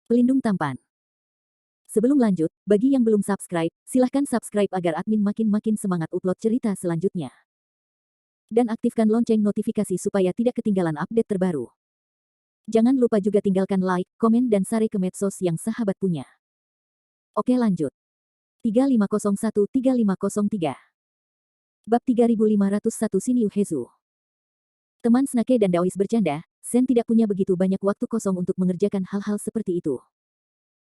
Pelindung tampan. Sebelum lanjut, bagi yang belum subscribe, silahkan subscribe agar admin makin semangat upload cerita selanjutnya. Dan aktifkan lonceng notifikasi supaya tidak ketinggalan update terbaru. Jangan lupa juga tinggalkan like, komen dan share ke medsos yang sahabat punya. Oke lanjut. 3501-3503 Bab 3501 Shinyu Hezu. Teman Snake dan Daois bercanda, Sen tidak punya begitu banyak waktu kosong untuk mengerjakan hal-hal seperti itu.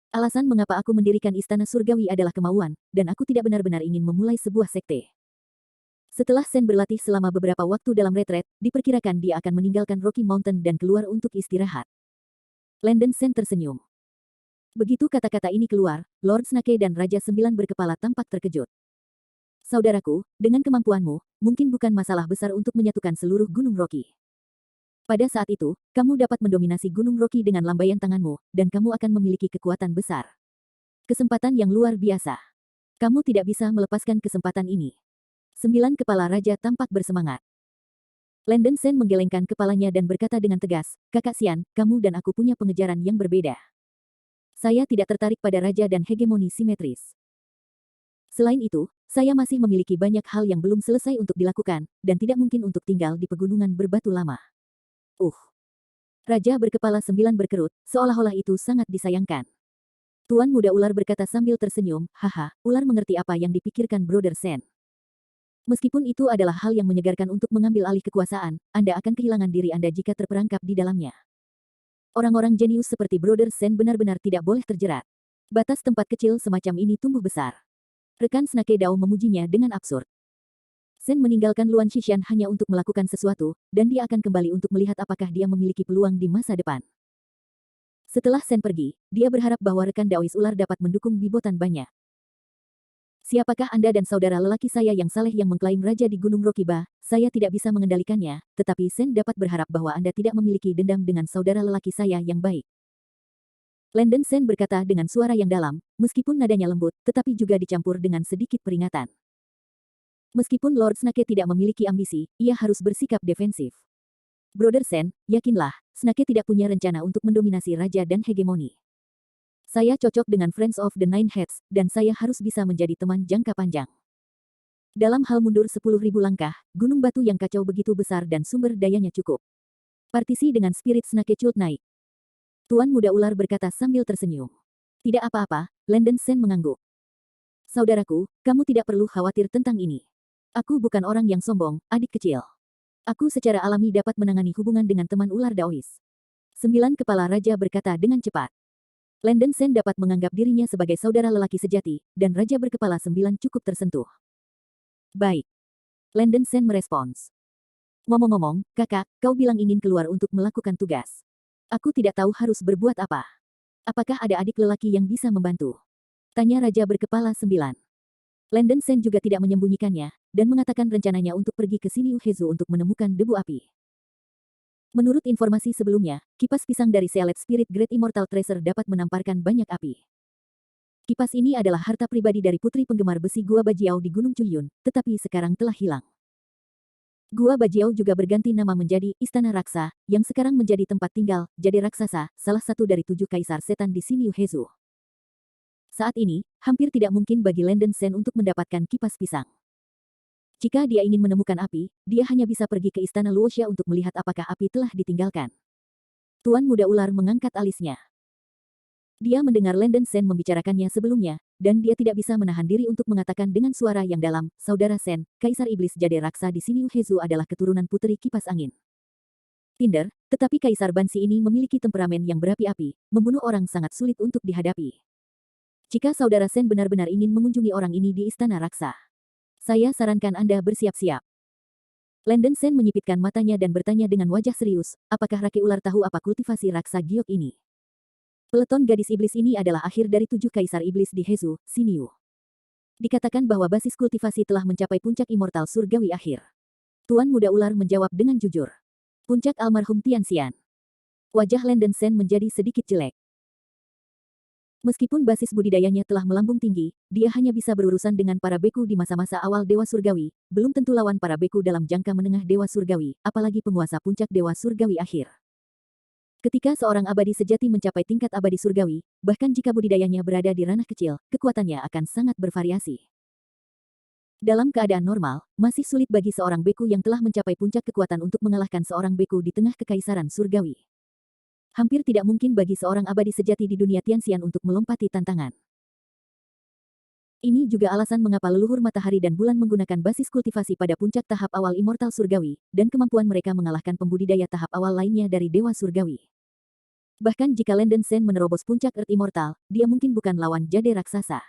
Alasan mengapa aku mendirikan istana surgawi adalah kemauan, dan aku tidak benar-benar ingin memulai sebuah sekte. Setelah Sen berlatih selama beberapa waktu dalam retret, diperkirakan dia akan meninggalkan Rocky Mountain dan keluar untuk istirahat. Landon Sen tersenyum. Begitu kata-kata ini keluar, Lord Snake dan Raja Sembilan berkepala tampak terkejut. Saudaraku, dengan kemampuanmu, mungkin bukan masalah besar untuk menyatukan seluruh Gunung Rocky. Pada saat itu, kamu dapat mendominasi Gunung Rocky dengan lambaian tanganmu, dan kamu akan memiliki kekuatan besar. Kesempatan yang luar biasa. Kamu tidak bisa melepaskan kesempatan ini. 9 kepala raja tampak bersemangat. Landon Sen menggelengkan kepalanya dan berkata dengan tegas, Kakak Xian, kamu dan aku punya pengejaran yang berbeda. Saya tidak tertarik pada raja dan hegemoni simetris. Selain itu, saya masih memiliki banyak hal yang belum selesai untuk dilakukan, dan tidak mungkin untuk tinggal di pegunungan berbatu lama. Raja berkepala 9 berkerut, seolah-olah itu sangat disayangkan. Tuan Muda Ular berkata sambil tersenyum, haha, ular mengerti apa yang dipikirkan Brother Sen. Meskipun itu adalah hal yang menyegarkan untuk mengambil alih kekuasaan, Anda akan kehilangan diri Anda jika terperangkap di dalamnya. Orang-orang jenius seperti Brother Sen benar-benar tidak boleh terjerat. Batas tempat kecil semacam ini tumbuh besar. Rekan Snake Dao memujinya dengan absurd. Sen meninggalkan Luan Xishan hanya untuk melakukan sesuatu, dan dia akan kembali untuk melihat apakah dia memiliki peluang di masa depan. Setelah Sen pergi, dia berharap bahwa rekan Daois ular dapat mendukung Bibotan banyak. Siapakah Anda dan saudara lelaki saya yang saleh yang mengklaim raja di Gunung Rokiba? Saya tidak bisa mengendalikannya, tetapi Sen dapat berharap bahwa Anda tidak memiliki dendam dengan saudara lelaki saya yang baik. Landon Sen berkata dengan suara yang dalam, meskipun nadanya lembut, tetapi juga dicampur dengan sedikit peringatan. Meskipun Lord Snake tidak memiliki ambisi, ia harus bersikap defensif. Brother Sen, yakinlah, Snake tidak punya rencana untuk mendominasi raja dan hegemoni. Saya cocok dengan Friends of the Nine Heads, dan saya harus bisa menjadi teman jangka panjang. Dalam hal mundur 10.000 langkah, gunung batu yang kacau begitu besar dan sumber dayanya cukup. Partisi dengan spirit Snake Cult naik. Tuan Muda Ular berkata sambil tersenyum. Tidak apa-apa, Landon Sen mengangguk. Saudaraku, kamu tidak perlu khawatir tentang ini. Aku bukan orang yang sombong, adik kecil. Aku secara alami dapat menangani hubungan dengan teman ular Daois. 9 kepala raja berkata dengan cepat. Landon Sen dapat menganggap dirinya sebagai saudara lelaki sejati, dan raja berkepala 9 cukup tersentuh. Baik. Landon Sen merespons. Ngomong-ngomong, kakak, kau bilang ingin keluar untuk melakukan tugas. Aku tidak tahu harus berbuat apa. Apakah ada adik lelaki yang bisa membantu? Tanya raja berkepala 9. Landon Sen juga tidak menyembunyikannya, dan mengatakan rencananya untuk pergi ke Shinyu Hezu untuk menemukan debu api. Menurut informasi sebelumnya, kipas pisang dari Sealet Spirit Great Immortal Tracer dapat menamparkan banyak api. Kipas ini adalah harta pribadi dari putri penggemar besi Gua Bajiao di Gunung Chuyun, tetapi sekarang telah hilang. Gua Bajiao juga berganti nama menjadi Istana Raksa, yang sekarang menjadi tempat tinggal Jade Raksasa, salah satu dari 7 kaisar setan di Shinyu Hezu. Saat ini, hampir tidak mungkin bagi Landon Sen untuk mendapatkan kipas pisang. Jika dia ingin menemukan api, dia hanya bisa pergi ke istana Luoxia untuk melihat apakah api telah ditinggalkan. Tuan Muda Ular mengangkat alisnya. Dia mendengar Landon Sen membicarakannya sebelumnya, dan dia tidak bisa menahan diri untuk mengatakan dengan suara yang dalam, Saudara Sen, Kaisar Iblis Jade Raksa di Shinyu Hezu adalah keturunan putri kipas angin. Tinder, tetapi Kaisar Bansi ini memiliki temperamen yang berapi-api, membunuh orang sangat sulit untuk dihadapi. Jika Saudara Sen benar-benar ingin mengunjungi orang ini di Istana Raksa, saya sarankan Anda bersiap-siap. Landon Sen menyipitkan matanya dan bertanya dengan wajah serius, apakah Rake Ular tahu apa kultivasi Raksa Giok ini? Peleton gadis iblis ini adalah akhir dari 7 kaisar iblis di Hezu, Shinyu. Dikatakan bahwa basis kultivasi telah mencapai puncak immortal surgawi akhir. Tuan Muda Ular menjawab dengan jujur. Puncak almarhum Tianxian. Wajah Landon Sen menjadi sedikit jelek. Meskipun basis budidayanya telah melambung tinggi, dia hanya bisa berurusan dengan para beku di masa-masa awal Dewa Surgawi, belum tentu lawan para beku dalam jangka menengah Dewa Surgawi, apalagi penguasa puncak Dewa Surgawi akhir. Ketika seorang abadi sejati mencapai tingkat abadi surgawi, bahkan jika budidayanya berada di ranah kecil, kekuatannya akan sangat bervariasi. Dalam keadaan normal, masih sulit bagi seorang beku yang telah mencapai puncak kekuatan untuk mengalahkan seorang beku di tengah kekaisaran surgawi. Hampir tidak mungkin bagi seorang abadi sejati di dunia Tianxian untuk melompati tantangan. Ini juga alasan mengapa leluhur matahari dan bulan menggunakan basis kultivasi pada puncak tahap awal immortal surgawi, dan kemampuan mereka mengalahkan pembudidaya tahap awal lainnya dari dewa surgawi. Bahkan jika Landen Sen menerobos puncak Earth Immortal, dia mungkin bukan lawan Jade Raksasa.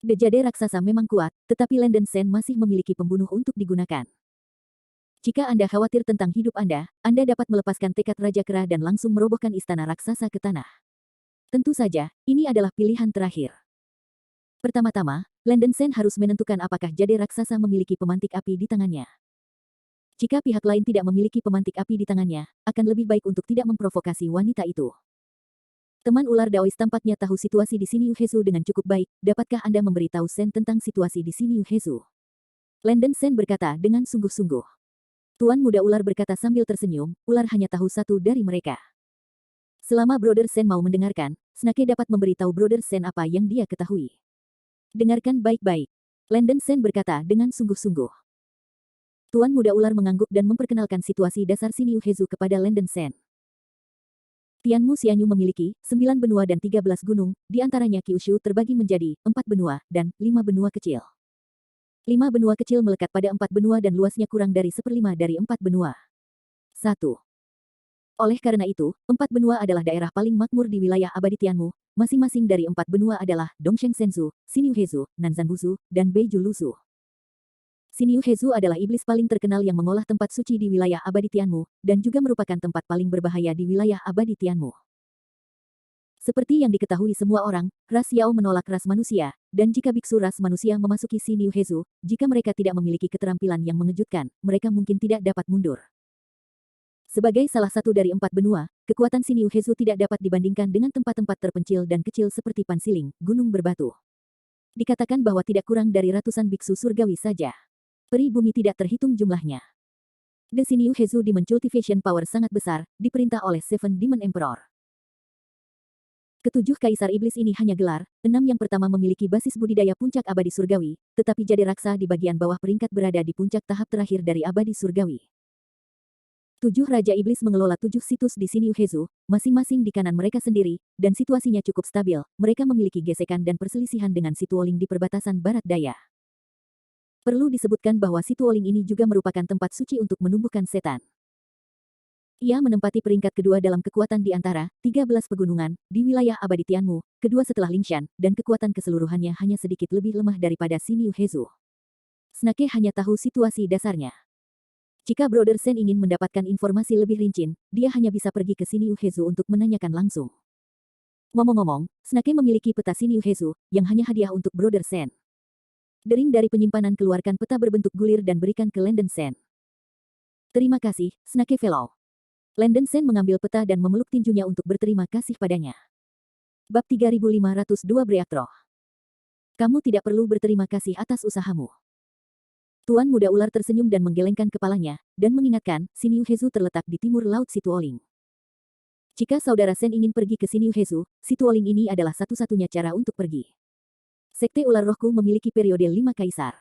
Jade Raksasa memang kuat, tetapi Landen Sen masih memiliki pembunuh untuk digunakan. Jika Anda khawatir tentang hidup Anda dapat melepaskan tekad Raja Kera dan langsung merobohkan istana raksasa ke tanah. Tentu saja, ini adalah pilihan terakhir. Pertama-tama, Landen Sen harus menentukan apakah Jade Raksasa memiliki pemantik api di tangannya. Jika pihak lain tidak memiliki pemantik api di tangannya, akan lebih baik untuk tidak memprovokasi wanita itu. Teman ular Daois tampaknya tahu situasi di sini Hezu dengan cukup baik. Dapatkah Anda memberitahu Sen tentang situasi di sini Hezu? Landen Sen berkata dengan sungguh-sungguh. Tuan muda ular berkata sambil tersenyum, ular hanya tahu satu dari mereka. Selama Brother Sen mau mendengarkan, Snake dapat memberitahu Brother Sen apa yang dia ketahui. Dengarkan baik-baik. Landen Sen berkata dengan sungguh-sungguh. Tuan muda ular mengangguk dan memperkenalkan situasi dasar Siniu Hezu kepada Landen Sen. Tianmu Xianyu memiliki 9 benua dan 13 gunung, di antaranya Kyushu terbagi menjadi 4 benua dan 5 benua kecil. 5 benua kecil melekat pada 4 benua dan luasnya kurang dari 1/5 dari 4 benua. 1. Oleh karena itu, 4 benua adalah daerah paling makmur di wilayah abadi Tianmu. Masing-masing dari 4 benua adalah Dongsheng Senzu, Siniu Hezu, Nanzanbuzu, dan Beiju Lusu. Siniu Hezu adalah iblis paling terkenal yang mengolah tempat suci di wilayah abadi Tianmu, dan juga merupakan tempat paling berbahaya di wilayah abadi Tianmu. Seperti yang diketahui semua orang, ras Yao menolak ras manusia, dan jika biksu ras manusia memasuki Siniu Hezu, jika mereka tidak memiliki keterampilan yang mengejutkan, mereka mungkin tidak dapat mundur. Sebagai salah satu dari 4 benua, kekuatan Siniu Hezu tidak dapat dibandingkan dengan tempat-tempat terpencil dan kecil seperti Pansiling, Gunung Berbatu. Dikatakan bahwa tidak kurang dari ratusan biksu surgawi saja. Peri bumi tidak terhitung jumlahnya. The Siniu Hezu Demon Cultivation Power sangat besar, diperintah oleh Seven Demon Emperor. Ketujuh kaisar iblis ini hanya gelar, 6 yang pertama memiliki basis budidaya puncak abadi surgawi, tetapi Jade Raksa di bagian bawah peringkat berada di puncak tahap terakhir dari abadi surgawi. 7 Raja Iblis mengelola 7 situs di Siniu Hezu, masing-masing di kanan mereka sendiri, dan situasinya cukup stabil, mereka memiliki gesekan dan perselisihan dengan Situoling di perbatasan barat daya. Perlu disebutkan bahwa Situoling ini juga merupakan tempat suci untuk menumbuhkan setan. Ia menempati peringkat kedua dalam kekuatan di antara 13 pegunungan di wilayah abadi Tianmu, kedua setelah Lingshan, dan kekuatan keseluruhannya hanya sedikit lebih lemah daripada Siniu Hezu. Snake hanya tahu situasi dasarnya. Jika Brother Sen ingin mendapatkan informasi lebih rinci, dia hanya bisa pergi ke Siniu Hezu untuk menanyakan langsung. Ngomong-ngomong, Snake memiliki peta Siniu Hezu, yang hanya hadiah untuk Brother Sen. Dering dari penyimpanan keluarkan peta berbentuk gulir dan berikan ke Landen Sen. Terima kasih, Snake Fellow. Landen Sen mengambil peta dan memeluk tinjunya untuk berterima kasih padanya. Bab 3502 Breakthrough. Kamu tidak perlu berterima kasih atas usahamu. Tuan muda ular tersenyum dan menggelengkan kepalanya, dan mengingatkan, Siniu Hezu terletak di timur laut Situoling. Jika saudara Sen ingin pergi ke Siniu Hezu, Situoling ini adalah satu-satunya cara untuk pergi. Sekte Ular Rohku memiliki periode 5 kaisar.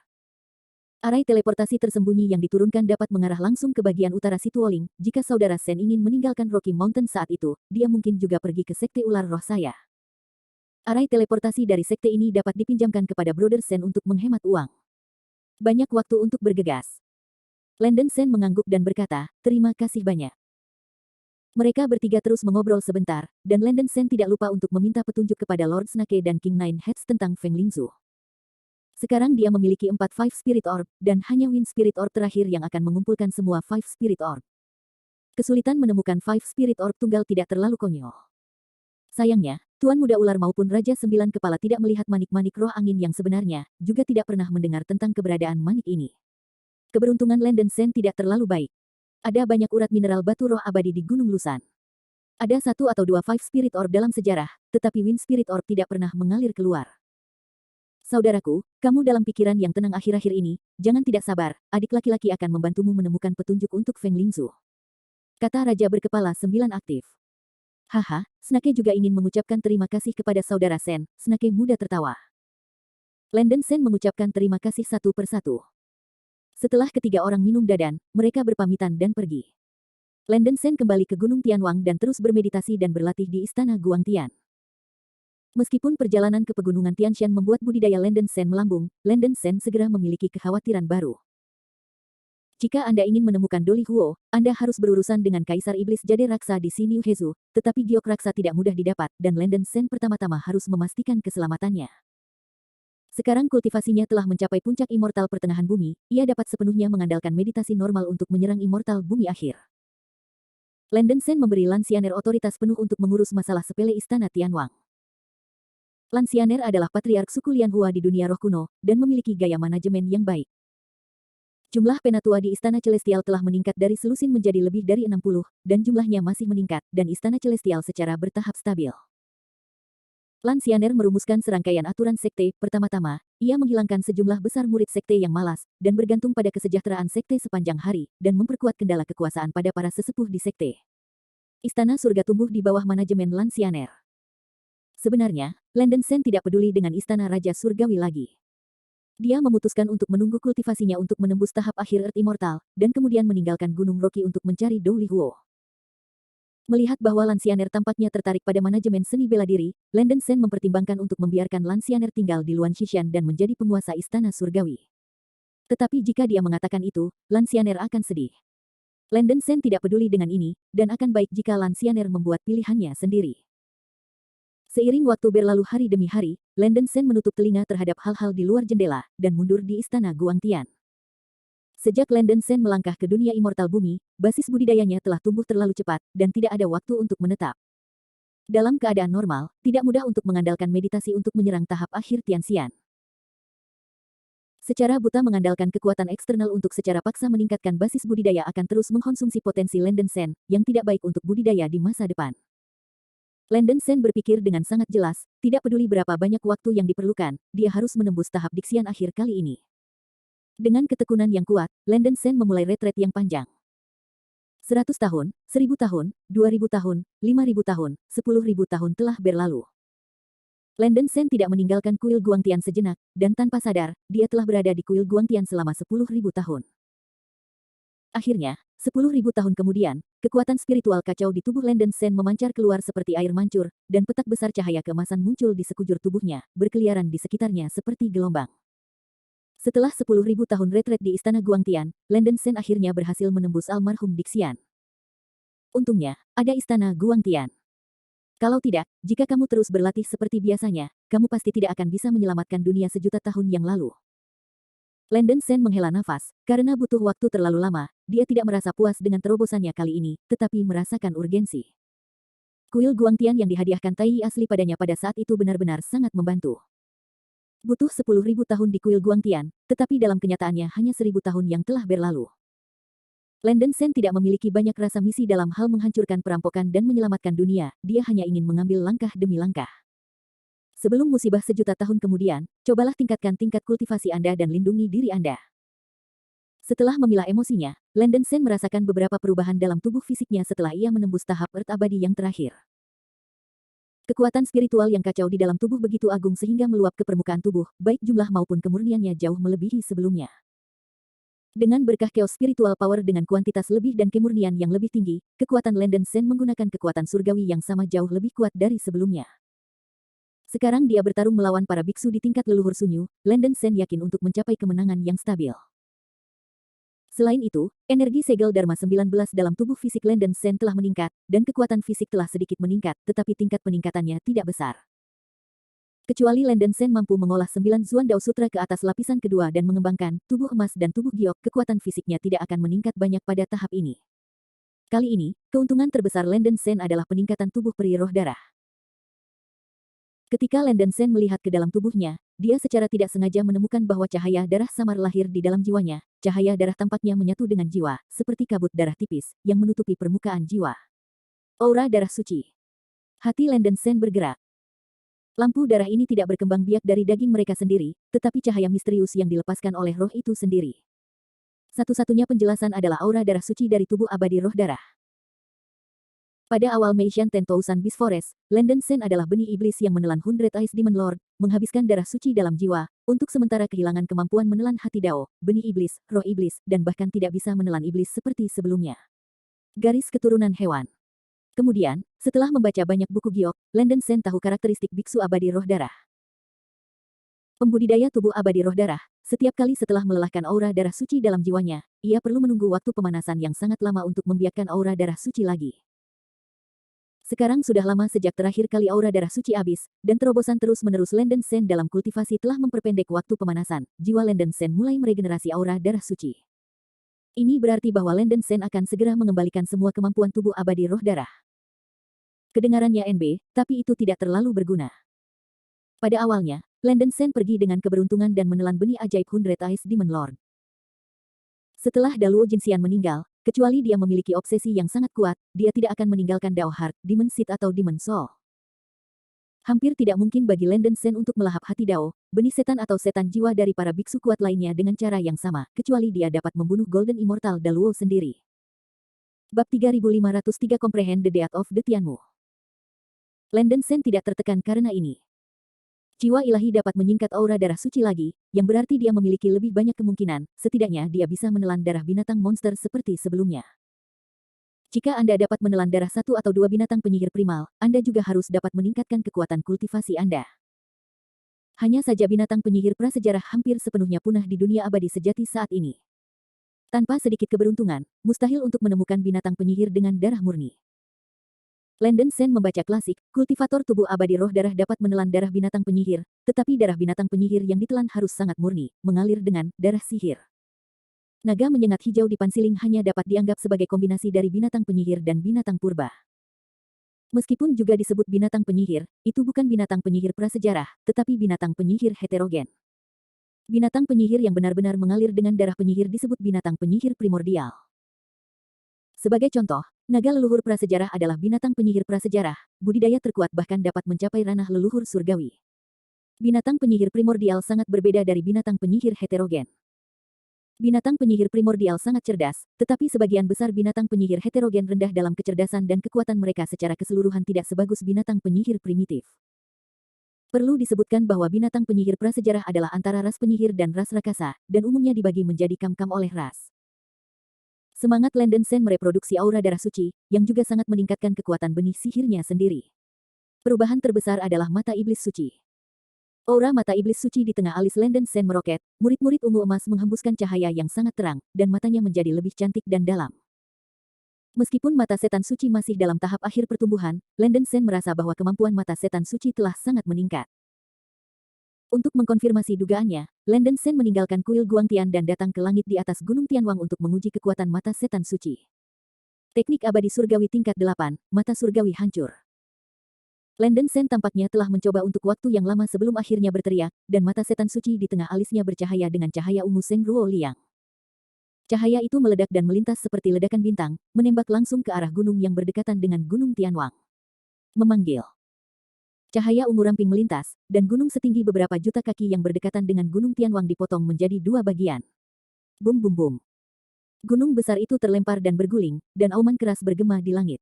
Arai teleportasi tersembunyi yang diturunkan dapat mengarah langsung ke bagian utara Situoling. Jika saudara Sen ingin meninggalkan Rocky Mountain saat itu, dia mungkin juga pergi ke Sekte Ular Roh saya. Arai teleportasi dari sekte ini dapat dipinjamkan kepada Brother Sen untuk menghemat uang. Banyak waktu untuk bergegas. Landen Sen mengangguk dan berkata, terima kasih banyak. Mereka bertiga terus mengobrol sebentar, dan Landen Sen tidak lupa untuk meminta petunjuk kepada Lord Snake dan King Nine Heads tentang Feng Lingzu. Sekarang dia memiliki 4 Five Spirit Orb, dan hanya Wind Spirit Orb terakhir yang akan mengumpulkan semua Five Spirit Orb. Kesulitan menemukan Five Spirit Orb tunggal tidak terlalu konyol. Sayangnya, Tuan Muda Ular maupun Raja Sembilan Kepala tidak melihat manik-manik roh angin yang sebenarnya, juga tidak pernah mendengar tentang keberadaan manik ini. Keberuntungan Landen Sen tidak terlalu baik. Ada banyak urat mineral batu roh abadi di Gunung Lusan. Ada 1 atau 2 Five Spirit Orb dalam sejarah, tetapi Wind Spirit Orb tidak pernah mengalir keluar. Saudaraku, kamu dalam pikiran yang tenang akhir-akhir ini, jangan tidak sabar, adik laki-laki akan membantumu menemukan petunjuk untuk Feng Lingzu. kata Raja berkepala 9 aktif. Haha, Snake juga ingin mengucapkan terima kasih kepada saudara Sen, Snake muda tertawa. Landen Sen mengucapkan terima kasih satu persatu. Setelah ketiga orang minum dadan, mereka berpamitan dan pergi. Landen Sen kembali ke Gunung Tianwang dan terus bermeditasi dan berlatih di Istana Guangtian. Meskipun perjalanan ke pegunungan Tianshan membuat budidaya Landen Sen melambung, Landen Sen segera memiliki kekhawatiran baru. Jika Anda ingin menemukan Doli Huo, Anda harus berurusan dengan Kaisar Iblis Jade Raksa di Xinyu Hezu, tetapi giok raksa tidak mudah didapat, dan Landen Sen pertama-tama harus memastikan keselamatannya. Sekarang kultivasinya telah mencapai puncak immortal pertengahan bumi, ia dapat sepenuhnya mengandalkan meditasi normal untuk menyerang immortal bumi akhir. Landen Sen memberi Lan Xianer otoritas penuh untuk mengurus masalah sepele Istana Tianwang. Lan Xianer adalah patriark suku Lianhua di dunia roh kuno, dan memiliki gaya manajemen yang baik. Jumlah penatua di Istana Celestial telah meningkat dari selusin menjadi lebih dari 60, dan jumlahnya masih meningkat, dan Istana Celestial secara bertahap stabil. Lan Xianer merumuskan serangkaian aturan sekte. Pertama-tama, ia menghilangkan sejumlah besar murid sekte yang malas, dan bergantung pada kesejahteraan sekte sepanjang hari, dan memperkuat kendala kekuasaan pada para sesepuh di sekte. Istana surga tumbuh di bawah manajemen Lan Xianer. Sebenarnya, Landen Sen tidak peduli dengan Istana Raja Surgawi lagi. Dia memutuskan untuk menunggu kultivasinya untuk menembus tahap akhir Earth Immortal, dan kemudian meninggalkan Gunung Rocky untuk mencari Dou Li Huo. Melihat bahwa Lan Xianer tampaknya tertarik pada manajemen seni bela diri, Landen Sen mempertimbangkan untuk membiarkan Lan Xianer tinggal di Luan Xishan dan menjadi penguasa Istana Surgawi. Tetapi jika dia mengatakan itu, Lan Xianer akan sedih. Landen Sen tidak peduli dengan ini, dan akan baik jika Lan Xianer membuat pilihannya sendiri. Seiring waktu berlalu hari demi hari, Landen Sen menutup telinga terhadap hal-hal di luar jendela, dan mundur di Istana Guangtian. Sejak Landen Sen melangkah ke dunia immortal bumi, basis budidayanya telah tumbuh terlalu cepat, dan tidak ada waktu untuk menetap. Dalam keadaan normal, tidak mudah untuk mengandalkan meditasi untuk menyerang tahap akhir Tianxian. Secara buta mengandalkan kekuatan eksternal untuk secara paksa meningkatkan basis budidaya akan terus mengkonsumsi potensi Landen Sen, yang tidak baik untuk budidaya di masa depan. Landen Sen berpikir dengan sangat jelas, tidak peduli berapa banyak waktu yang diperlukan, dia harus menembus tahap diksian akhir kali ini. Dengan ketekunan yang kuat, Landen Sen memulai retret yang panjang. 100 tahun, 1000 tahun, 2000 tahun, 5000 tahun, 10.000 tahun telah berlalu. Landen Sen tidak meninggalkan kuil Guangtian sejenak, dan tanpa sadar, dia telah berada di kuil Guangtian selama 10.000 tahun. Akhirnya, 10.000 tahun kemudian, kekuatan spiritual kacau di tubuh Landen Sen memancar keluar seperti air mancur, dan petak besar cahaya keemasan muncul di sekujur tubuhnya, berkeliaran di sekitarnya seperti gelombang. Setelah 10.000 tahun retret di Istana Guangtian, Landen Sen akhirnya berhasil menembus almarhum Dixian. Untungnya, ada Istana Guangtian. Kalau tidak, jika kamu terus berlatih seperti biasanya, kamu pasti tidak akan bisa menyelamatkan dunia sejuta tahun yang lalu. Landen Sen menghela nafas, karena butuh waktu terlalu lama, dia tidak merasa puas dengan terobosannya kali ini, tetapi merasakan urgensi. Kuil Guangtian yang dihadiahkan Tai Yi asli padanya pada saat itu benar-benar sangat membantu. Butuh 10.000 tahun di kuil Guangtian, tetapi dalam kenyataannya hanya 1.000 tahun yang telah berlalu. Landen Sen tidak memiliki banyak rasa misi dalam hal menghancurkan perampokan dan menyelamatkan dunia, dia hanya ingin mengambil langkah demi langkah. Sebelum musibah sejuta tahun kemudian, cobalah tingkatkan tingkat kultivasi Anda dan lindungi diri Anda. Setelah memilah emosinya, Landen Sen merasakan beberapa perubahan dalam tubuh fisiknya setelah ia menembus tahap Earth abadi yang terakhir. Kekuatan spiritual yang kacau di dalam tubuh begitu agung sehingga meluap ke permukaan tubuh, baik jumlah maupun kemurniannya jauh melebihi sebelumnya. Dengan berkah chaos spiritual power dengan kuantitas lebih dan kemurnian yang lebih tinggi, kekuatan Landen Sen menggunakan kekuatan surgawi yang sama jauh lebih kuat dari sebelumnya. Sekarang dia bertarung melawan para biksu di tingkat leluhur sunyu, Landen Sen yakin untuk mencapai kemenangan yang stabil. Selain itu, energi segel Dharma 19 dalam tubuh fisik Landen Sen telah meningkat, dan kekuatan fisik telah sedikit meningkat, tetapi tingkat peningkatannya tidak besar. Kecuali Landen Sen mampu mengolah 9 Zuan Dao Sutra ke atas lapisan kedua dan mengembangkan tubuh emas dan tubuh giok, kekuatan fisiknya tidak akan meningkat banyak pada tahap ini. Kali ini, keuntungan terbesar Landen Sen adalah peningkatan tubuh peri roh darah. Ketika Landen Sen melihat ke dalam tubuhnya, dia secara tidak sengaja menemukan bahwa cahaya darah samar lahir di dalam jiwanya. Cahaya darah tampaknya menyatu dengan jiwa, seperti kabut darah tipis, yang menutupi permukaan jiwa. Aura darah suci. Hati Landen Sen bergerak. Lampu darah ini tidak berkembang biak dari daging mereka sendiri, tetapi cahaya misterius yang dilepaskan oleh roh itu sendiri. Satu-satunya penjelasan adalah aura darah suci dari tubuh abadi roh darah. Pada awal Meishan 10,000 Beast Forest, Landen Sen adalah benih iblis yang menelan Hundred Ice Demon Lord, menghabiskan darah suci dalam jiwa, untuk sementara kehilangan kemampuan menelan hati Dao, benih iblis, roh iblis, dan bahkan tidak bisa menelan iblis seperti sebelumnya. Garis keturunan hewan. Kemudian, setelah membaca banyak buku giok, Landen Sen tahu karakteristik biksu abadi roh darah. Pembudidaya tubuh abadi roh darah, setiap kali setelah melelahkan aura darah suci dalam jiwanya, ia perlu menunggu waktu pemanasan yang sangat lama untuk membiarkan aura darah suci lagi. Sekarang sudah lama sejak terakhir kali aura darah suci habis, dan terobosan terus-menerus Landen Sen dalam kultivasi telah memperpendek waktu pemanasan. Jiwa Landen Sen mulai meregenerasi aura darah suci. Ini berarti bahwa Landen Sen akan segera mengembalikan semua kemampuan tubuh abadi roh darah. Kedengarannya NB, tapi itu tidak terlalu berguna. Pada awalnya, Landen Sen pergi dengan keberuntungan dan menelan benih ajaib Hundred Ice Demon Lord. Setelah Daluo Jinxian meninggal, kecuali dia memiliki obsesi yang sangat kuat, dia tidak akan meninggalkan Dao Heart, Demon Seed atau Demon Soul. Hampir tidak mungkin bagi Landen Sen untuk melahap hati Dao, benih setan atau setan jiwa dari para biksu kuat lainnya dengan cara yang sama, kecuali dia dapat membunuh Golden Immortal Daluo sendiri. Bab 3503 Comprehend the Death of the Tianmu. Landen Sen tidak tertekan karena ini. Jiwa ilahi dapat menyingkat aura darah suci lagi, yang berarti dia memiliki lebih banyak kemungkinan, setidaknya dia bisa menelan darah binatang monster seperti sebelumnya. Jika Anda dapat menelan darah satu atau dua binatang penyihir primal, Anda juga harus dapat meningkatkan kekuatan kultivasi Anda. Hanya saja binatang penyihir prasejarah hampir sepenuhnya punah di dunia abadi sejati saat ini. Tanpa sedikit keberuntungan, mustahil untuk menemukan binatang penyihir dengan darah murni. Landen Sen membaca klasik, kultivator tubuh abadi roh darah dapat menelan darah binatang penyihir, tetapi darah binatang penyihir yang ditelan harus sangat murni, mengalir dengan darah sihir. Naga menyengat hijau di Pansiling hanya dapat dianggap sebagai kombinasi dari binatang penyihir dan binatang purba. Meskipun juga disebut binatang penyihir, itu bukan binatang penyihir prasejarah, tetapi binatang penyihir heterogen. Binatang penyihir yang benar-benar mengalir dengan darah penyihir disebut binatang penyihir primordial. Sebagai contoh, naga leluhur prasejarah adalah binatang penyihir prasejarah, budidaya terkuat bahkan dapat mencapai ranah leluhur surgawi. Binatang penyihir primordial sangat berbeda dari binatang penyihir heterogen. Binatang penyihir primordial sangat cerdas, tetapi sebagian besar binatang penyihir heterogen rendah dalam kecerdasan dan kekuatan mereka secara keseluruhan tidak sebagus binatang penyihir primitif. Perlu disebutkan bahwa binatang penyihir prasejarah adalah antara ras penyihir dan ras rakasa, dan umumnya dibagi menjadi kam-kam oleh ras. Semangat Landen Sen mereproduksi aura darah suci, yang juga sangat meningkatkan kekuatan benih sihirnya sendiri. Perubahan terbesar adalah mata iblis suci. Aura mata iblis suci di tengah alis Landen Sen meroket, murid-murid ungu emas menghembuskan cahaya yang sangat terang, dan matanya menjadi lebih cantik dan dalam. Meskipun mata setan suci masih dalam tahap akhir pertumbuhan, Landen Sen merasa bahwa kemampuan mata setan suci telah sangat meningkat. Untuk mengkonfirmasi dugaannya, Landen Sen meninggalkan kuil Guangtian dan datang ke langit di atas Gunung Tianwang untuk menguji kekuatan mata setan suci. Teknik abadi surgawi tingkat 8, mata surgawi hancur. Landen Sen tampaknya telah mencoba untuk waktu yang lama sebelum akhirnya berteriak, dan mata setan suci di tengah alisnya bercahaya dengan cahaya ungu Seng Ruo Liang. Cahaya itu meledak dan melintas seperti ledakan bintang, menembak langsung ke arah gunung yang berdekatan dengan Gunung Tianwang. Memanggil. Cahaya ungu ramping melintas, dan gunung setinggi beberapa juta kaki yang berdekatan dengan Gunung Tianwang dipotong menjadi dua bagian. Bum bum bum. Gunung besar itu terlempar dan berguling, dan auman keras bergema di langit.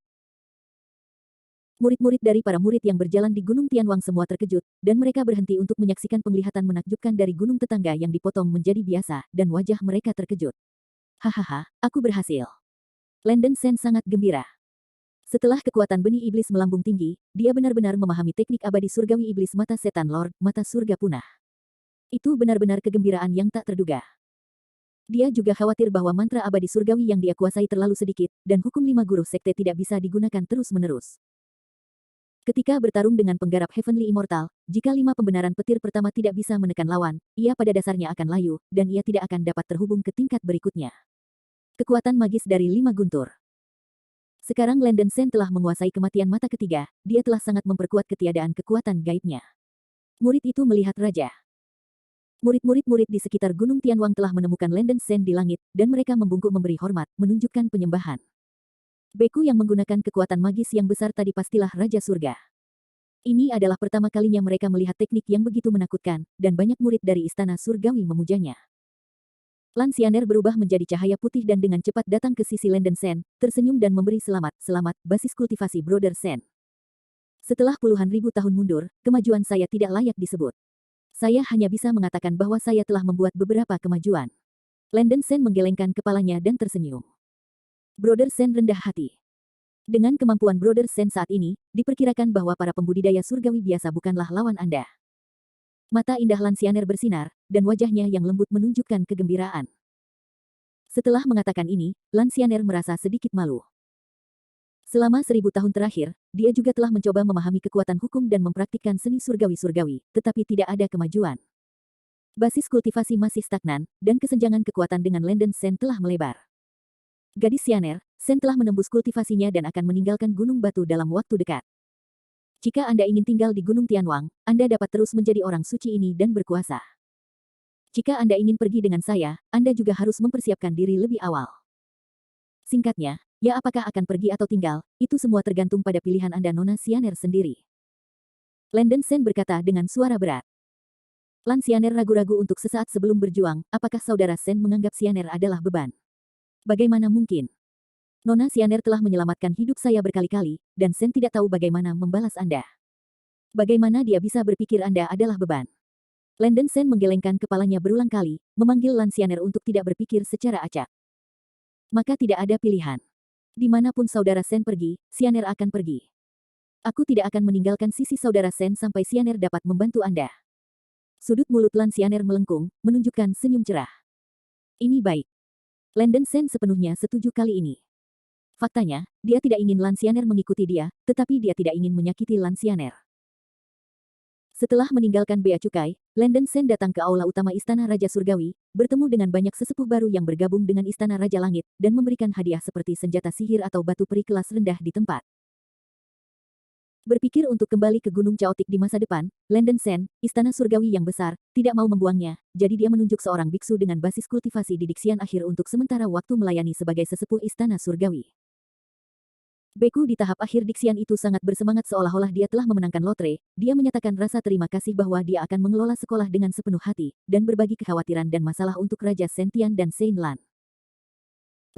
Murid-murid dari para murid yang berjalan di Gunung Tianwang semua terkejut, dan mereka berhenti untuk menyaksikan penglihatan menakjubkan dari gunung tetangga yang dipotong menjadi biasa, dan wajah mereka terkejut. Hahaha, aku berhasil. Landen Sen sangat gembira. Setelah kekuatan benih iblis melambung tinggi, dia benar-benar memahami teknik abadi surgawi iblis mata setan Lord, mata surga punah. Itu benar-benar kegembiraan yang tak terduga. Dia juga khawatir bahwa mantra abadi surgawi yang dia kuasai terlalu sedikit, dan hukum 5 guru sekte tidak bisa digunakan terus-menerus. Ketika bertarung dengan penggarap Heavenly Immortal, jika 5 pembenaran petir pertama tidak bisa menekan lawan, ia pada dasarnya akan layu, dan ia tidak akan dapat terhubung ke tingkat berikutnya. Kekuatan magis dari 5 guntur. Sekarang Landen Sen telah menguasai kematian mata ketiga, dia telah sangat memperkuat ketiadaan kekuatan gaibnya. Murid itu melihat raja. Murid-murid di sekitar Gunung Tianwang telah menemukan Landen Sen di langit, dan mereka membungkuk memberi hormat, menunjukkan penyembahan. Beku yang menggunakan kekuatan magis yang besar tadi pastilah Raja Surga. Ini adalah pertama kalinya mereka melihat teknik yang begitu menakutkan, dan banyak murid dari Istana Surgawi memujanya. Lan Xianer berubah menjadi cahaya putih dan dengan cepat datang ke sisi Landen Sen, tersenyum dan memberi selamat, selamat, basis kultivasi Brother Sen. Setelah puluhan ribu tahun mundur, kemajuan saya tidak layak disebut. Saya hanya bisa mengatakan bahwa saya telah membuat beberapa kemajuan. Landen Sen menggelengkan kepalanya dan tersenyum. Brother Sen rendah hati. Dengan kemampuan Brother Sen saat ini, diperkirakan bahwa para pembudidaya surgawi biasa bukanlah lawan Anda. Mata indah Lan Xianer bersinar, dan wajahnya yang lembut menunjukkan kegembiraan. Setelah mengatakan ini, Lan Xianer merasa sedikit malu. Selama 1000 tahun terakhir, dia juga telah mencoba memahami kekuatan hukum dan mempraktikkan seni surgawi-surgawi, tetapi tidak ada kemajuan. Basis kultivasi masih stagnan, dan kesenjangan kekuatan dengan Landen Sen telah melebar. Gadis Xianer, Sen telah menembus kultivasinya dan akan meninggalkan Gunung Batu dalam waktu dekat. Jika Anda ingin tinggal di Gunung Tianwang, Anda dapat terus menjadi orang suci ini dan berkuasa. Jika Anda ingin pergi dengan saya, Anda juga harus mempersiapkan diri lebih awal. Singkatnya, ya apakah akan pergi atau tinggal, itu semua tergantung pada pilihan Anda Nona Xianer sendiri. Landen Sen berkata dengan suara berat. Lan Xianer ragu-ragu untuk sesaat sebelum berjuang, apakah saudara Sen menganggap Xianer adalah beban? Bagaimana mungkin? Nona Xianer telah menyelamatkan hidup saya berkali-kali, dan Sen tidak tahu bagaimana membalas Anda. Bagaimana dia bisa berpikir Anda adalah beban? Landen Sen menggelengkan kepalanya berulang kali, memanggil Lan Xianer untuk tidak berpikir secara acak. Maka tidak ada pilihan. Dimanapun saudara Sen pergi, Xianer akan pergi. Aku tidak akan meninggalkan sisi saudara Sen sampai Xianer dapat membantu Anda. Sudut mulut Lan Xianer melengkung, menunjukkan senyum cerah. Ini baik. Landen Sen sepenuhnya setuju kali ini. Faktanya, dia tidak ingin Lan Xianer mengikuti dia, tetapi dia tidak ingin menyakiti Lan Xianer. Setelah meninggalkan Bea Cukai, Landen Sen datang ke aula utama Istana Raja Surgawi, bertemu dengan banyak sesepuh baru yang bergabung dengan Istana Raja Langit, dan memberikan hadiah seperti senjata sihir atau batu peri kelas rendah di tempat. Berpikir untuk kembali ke Gunung Chaotic di masa depan, Landen Sen, Istana Surgawi yang besar, tidak mau membuangnya, jadi dia menunjuk seorang biksu dengan basis kultivasi di Diksian Akhir untuk sementara waktu melayani sebagai sesepuh Istana Surgawi. Beku di tahap akhir Diksian itu sangat bersemangat seolah-olah dia telah memenangkan lotre, dia menyatakan rasa terima kasih bahwa dia akan mengelola sekolah dengan sepenuh hati, dan berbagi kekhawatiran dan masalah untuk Raja Sentian dan Sein Lan.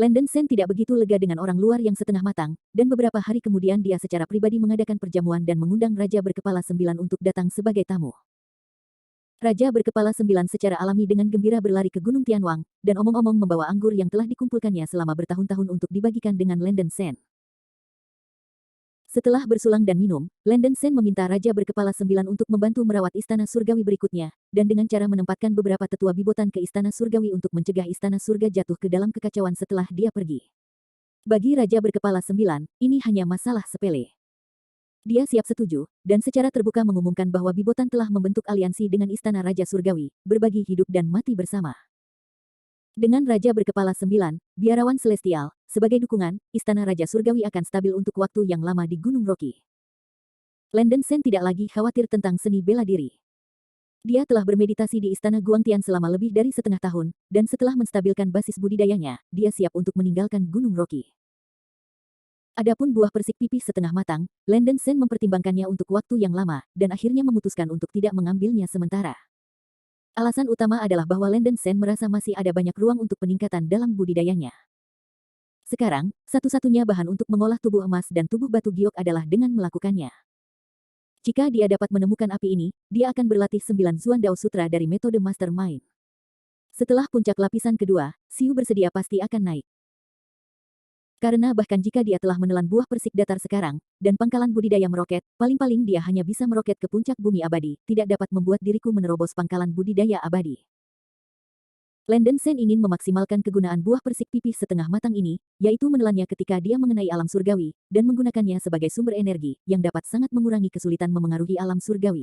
Landen Sen tidak begitu lega dengan orang luar yang setengah matang, dan beberapa hari kemudian dia secara pribadi mengadakan perjamuan dan mengundang Raja Berkepala Sembilan untuk datang sebagai tamu. Raja Berkepala Sembilan secara alami dengan gembira berlari ke Gunung Tianwang, dan omong-omong membawa anggur yang telah dikumpulkannya selama bertahun-tahun untuk dibagikan dengan Landen Sen. Setelah bersulang dan minum, Landen Sen meminta Raja Berkepala Sembilan untuk membantu merawat Istana Surgawi berikutnya, dan dengan cara menempatkan beberapa tetua bibotan ke Istana Surgawi untuk mencegah Istana Surga jatuh ke dalam kekacauan setelah dia pergi. Bagi Raja Berkepala Sembilan, ini hanya masalah sepele. Dia siap setuju, dan secara terbuka mengumumkan bahwa bibotan telah membentuk aliansi dengan Istana Raja Surgawi, berbagi hidup dan mati bersama. Dengan Raja Berkepala Sembilan, biarawan Celestial, sebagai dukungan, Istana Raja Surgawi akan stabil untuk waktu yang lama di Gunung Rocky. Landen Sen tidak lagi khawatir tentang seni bela diri. Dia telah bermeditasi di Istana Guangtian selama lebih dari setengah tahun, dan setelah menstabilkan basis budidayanya, dia siap untuk meninggalkan Gunung Rocky. Adapun buah persik pipih setengah matang, Landen Sen mempertimbangkannya untuk waktu yang lama, dan akhirnya memutuskan untuk tidak mengambilnya sementara. Alasan utama adalah bahwa Landen Sen merasa masih ada banyak ruang untuk peningkatan dalam budidayanya. Sekarang, satu-satunya bahan untuk mengolah tubuh emas dan tubuh batu giok adalah dengan melakukannya. Jika dia dapat menemukan api ini, dia akan berlatih 9 Zuan Dao Sutra dari metode Mastermind. Setelah puncak lapisan kedua, Siu bersedia pasti akan naik. Karena bahkan jika dia telah menelan buah persik datar sekarang, dan pangkalan budidaya meroket, paling-paling dia hanya bisa meroket ke puncak bumi abadi, tidak dapat membuat diriku menerobos pangkalan budidaya abadi. Landen Sen ingin memaksimalkan kegunaan buah persik pipih setengah matang ini, yaitu menelannya ketika dia mengenai alam surgawi, dan menggunakannya sebagai sumber energi, yang dapat sangat mengurangi kesulitan memengaruhi alam surgawi.